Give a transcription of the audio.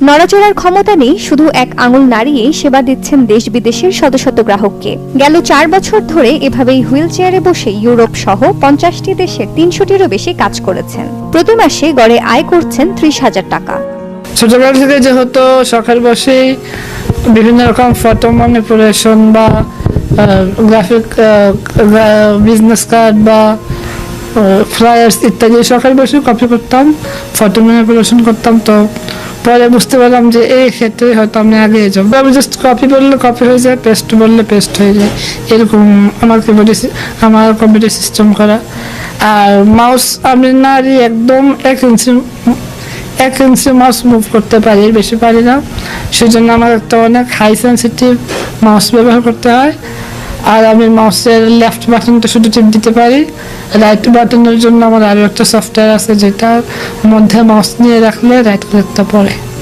নড়াচড়ার ক্ষমতা নেই, শুধু এক আঙুল নাড়িয়েই সেবা দিচ্ছেন দেশ বিদেশের শত শত গ্রাহককে। গেল 4 বছর ধরে এভাবেই হুইল চেয়ারে বসে ইউরোপ সহ 50টি দেশের 300টিরও বেশি কাজ করেছেন। প্রতি মাসে গড়ে আয় করছেন 30,000 টাকা। ছোটবেলা থেকে যেহেতু সকাল বসেই বিভিন্ন রকম ফটো ম্যানিপুলেশন বা গ্রাফিক বিজনেস কার্ড বা ফ্লায়ার্স ইত্যাদি সকাল বসে কপি করতাম, ফটো ম্যানিপুলেশন করতাম। তো পরে বুঝতে পারলাম যে এই ক্ষেত্রে হয়তো আমি এগিয়ে যাবো। আমি জাস্ট কপি বললে কপি হয়ে যায়, পেস্ট বললে পেস্ট হয়ে যায়, এরকম আমার কম্পিউটার সিস্টেম করা। আর মাউস আমি নাড়ি একদম 1 ইঞ্চি মাউস মুভ করতে পারি, বেশি পারি না। সেই জন্য আমার একটা অনেক হাই সেন্সিটিভ মাউস ব্যবহার করতে হয়। আর আমি মাউসের লেফট বাটনটা শুধু টিপ দিতে পারি। রাইট বাটনের জন্য আমার আরও একটা সফটওয়্যার আছে, যেটার মধ্যে মাউস নিয়ে রাখলে রাইট ক্লিকটা পড়ে।